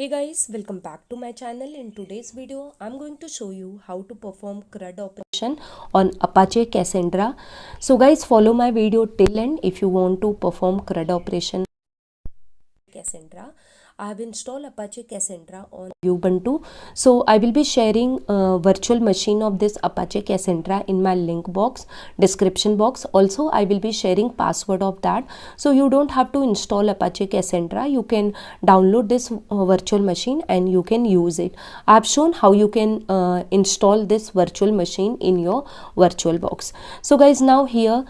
Hey guys, welcome back to my channel. In today's video, I'm going to show you how to perform CRUD operation on Apache Cassandra. So guys, follow my video till end if you want to perform CRUD operation Cassandra. I have installed Apache Cassandra on Ubuntu. So I will be sharing a virtual machine of this Apache Cassandra in my link box, description box. Also, I will be sharing password of that. So you don't have to install Apache Cassandra. You can download this virtual machine and you can use it. I have shown how you can install this virtual machine in your virtual box. So guys, now here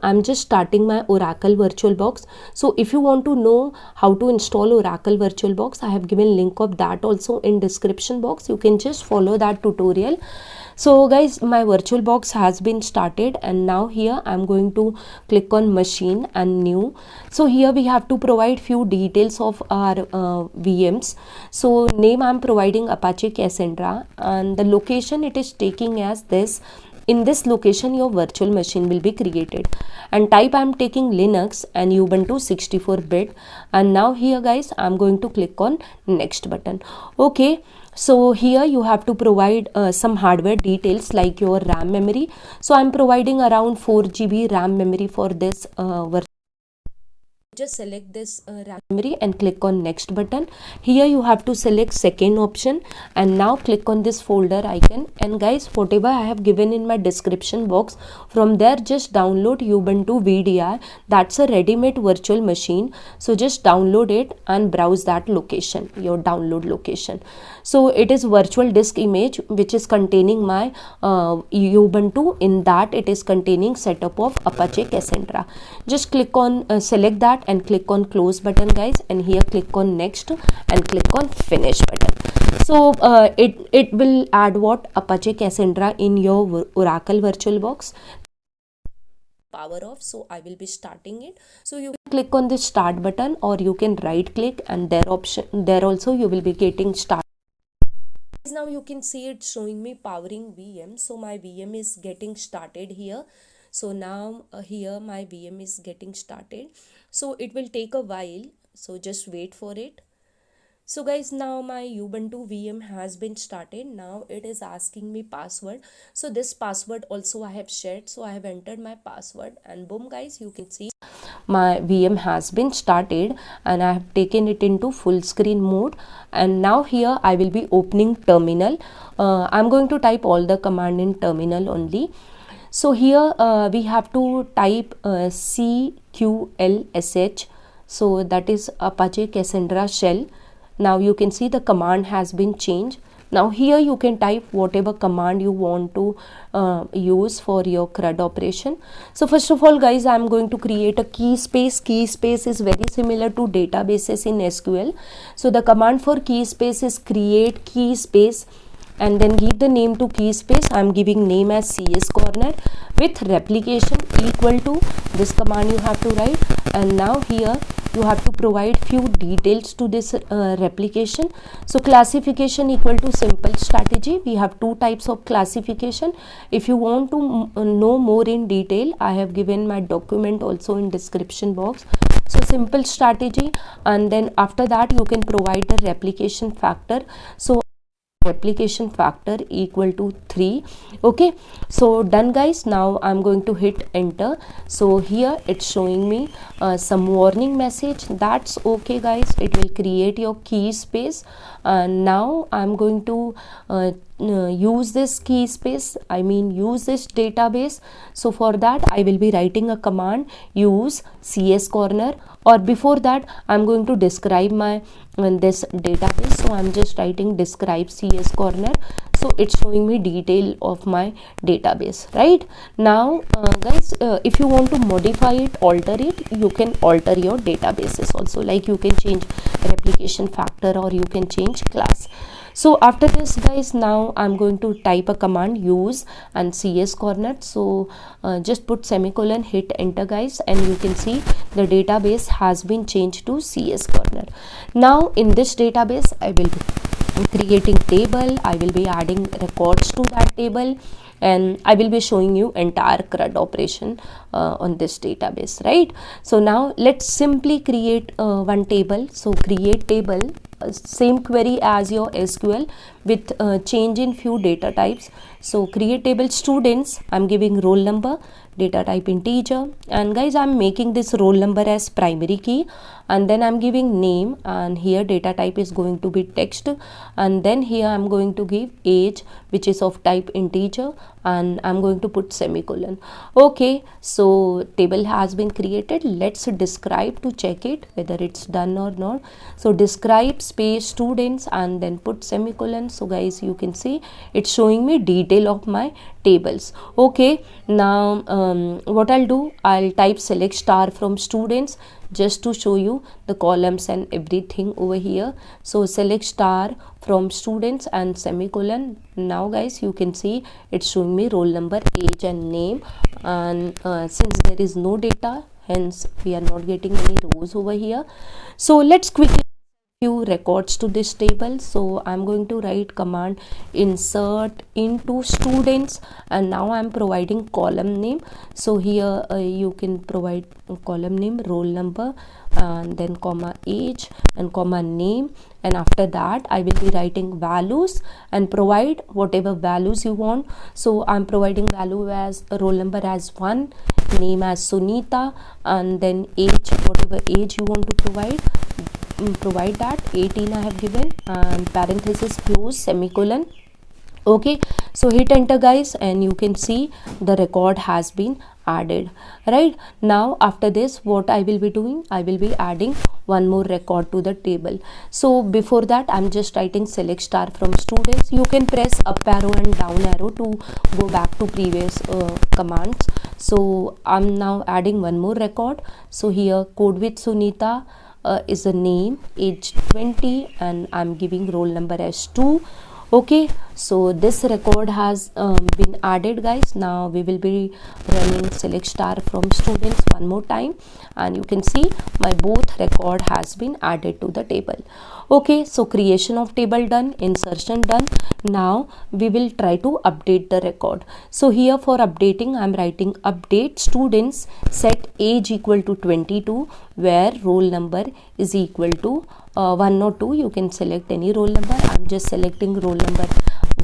I'm just starting my Oracle VirtualBox. So if you want to know how to install Oracle VirtualBox, I have given link of that also in description box. You can just follow that tutorial. So guys, my VirtualBox has been started and now here I'm going to click on machine and new. So here we have to provide few details of our VMs. So name I'm providing Apache Cassandra and the location it is taking as this. In this location your virtual machine will be created, and type I'm taking Linux and Ubuntu 64-bit. And now here guys I'm going to click on next button. Okay, so here you have to provide some hardware details like your RAM memory. So I'm providing around 4 GB RAM memory for this virtual. Just select this RAM memory and click on next button. Here you have to select second option and now click on this folder icon. And guys, whatever I have given in my description box, from there just download Ubuntu VDI. That's a ready-made virtual machine. So just download it and browse that location, your download location. So it is virtual disk image which is containing my Ubuntu. In that it is containing setup of Apache Cassandra. Just click on select that and click on close button guys, and here click on next and click on finish button. So it will add what Apache Cassandra in your Oracle VirtualBox. Power off, so I will be starting it. So you click on the start button or you can right click, and there also you will be getting start. Now you can see it showing me powering VM. So my VM is getting started here. So now here my VM is getting started. So it will take a while. So just wait for it. So guys, now my Ubuntu VM has been started. Now it is asking me password. So this password also I have shared. So I have entered my password and boom guys, you can see my VM has been started and I have taken it into full screen mode. And now here I will be opening terminal. I'm going to type all the command in terminal only. So here we have to type CQLSH. So that is Apache Cassandra shell. Now you can see the command has been changed. Now here you can type whatever command you want to use for your CRUD operation. So first of all guys, I am going to create a key space. Key space is very similar to databases in SQL. So the command for key space is create key space and then give the name to key space. I am giving name as CS corner with replication equal to this command you have to write. And now here you have to provide few details to this replication. So classification equal to simple strategy. We have two types of classification. If you want to know more in detail, I have given my document also in description box. So simple strategy, and then after that you can provide the replication factor. So replication factor equal to 3. Okay, so done guys. Now I'm going to hit enter. So here it's showing me some warning message. That's okay guys, it will create your key space. Now I'm going to use this key space, use this database. So for that I will be writing a command, use CS corner, or before that I'm going to describe my this database. So I'm just writing describe CS corner. So it's showing me detail of my database. Right now guys, if you want to modify it, alter it, you can alter your databases also, like you can change replication factor or you can change class. So after this guys, now I'm going to type a command, use and CS corner. So just put semicolon, hit enter guys, and you can see the database has been changed to CS corner. Now in this database I will be creating table. I will be adding records to that table, and I will be showing you entire CRUD operation on this database, right? So now let's simply create one table. So create table, same query as your SQL with change in few data types. So create table students, I'm giving roll number, data type integer, and guys I'm making this roll number as primary key, and then I'm giving name, and here data type is going to be text, and then here I'm going to give age, which is of type integer, and I'm going to put semicolon. Okay, so table has been created. Let's describe to check it whether it's done or not. So describe space students and then put semicolon. So guys, you can see it's showing me detail of my tables. Okay, now what I'll do, I'll type select star from students just to show you the columns and everything over here. So select star from students and semicolon. Now guys, you can see it's showing me roll number, age and name, and since there is no data, hence we are not getting any rows over here. So let's quickly few records to this table. So I'm going to write command insert into students, and now I'm providing column name. So here you can provide column name, roll number, and then comma age and comma name, and after that I will be writing values and provide whatever values you want. So I'm providing value as roll number as 1, name as Sunita, and then age, whatever age you want to provide that 18 I have given, and parenthesis close, semicolon. Okay, so hit enter guys, and you can see the record has been added. Right now, after this, what I will be doing, I will be adding one more record to the table. So before that, I'm just writing select star from students. You can press up arrow and down arrow to go back to previous commands. So I'm now adding one more record. So here code with Sunita is a name, age 20, and I'm giving roll number as 2. Okay, so this record has been added guys. Now we will be running select star from students one more time, and you can see my both record has been added to the table. Okay, so creation of table done, insertion done. Now we will try to update the record. So here for updating, I'm writing update students, set age equal to 22, where roll number is equal to 1 or 2. You can select any roll number. I'm just selecting roll number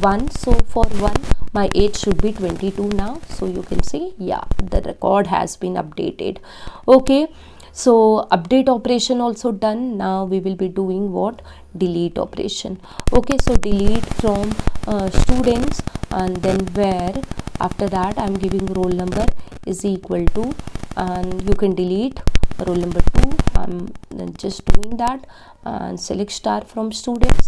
1. So for 1, my age should be 22 now. So you can see, yeah, the record has been updated. Okay, so update operation also done. Now we will be doing what? Delete operation. Okay, so delete from students, and then where after that I'm giving roll number is equal to, and you can delete roll number 2. I'm just doing that, and select star from students,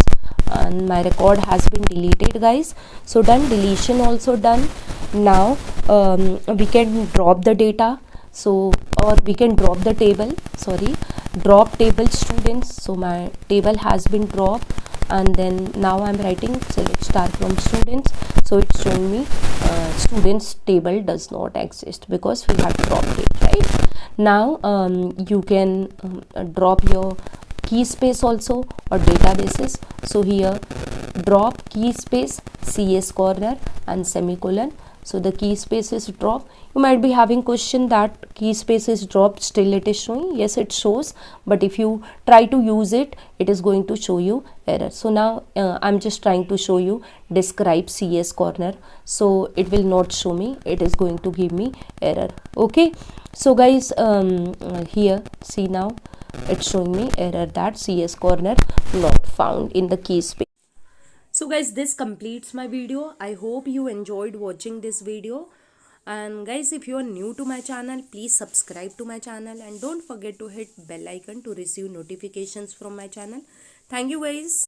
and my record has been deleted guys. So done, deletion also done. Now we can drop the data, so or we can drop the table, sorry, drop table students. So my table has been dropped, and then now I'm writing select star from students. So it's showing me students table does not exist because we have dropped it. Right now you can drop your key space also or databases. So here drop key space, CS corner and semicolon. So the key space is dropped. You might be having question that key space is dropped, still it is showing. Yes, it shows, but if you try to use it, it is going to show you error. So now I'm just trying to show you describe CS corner. So it will not show me, it is going to give me error. Okay, so guys here see, now it's showing me error that CS corner not found in the key space. So guys, this completes my video. I hope you enjoyed watching this video. And guys, if you are new to my channel, please subscribe to my channel and don't forget to hit bell icon to receive notifications from my channel. Thank you guys.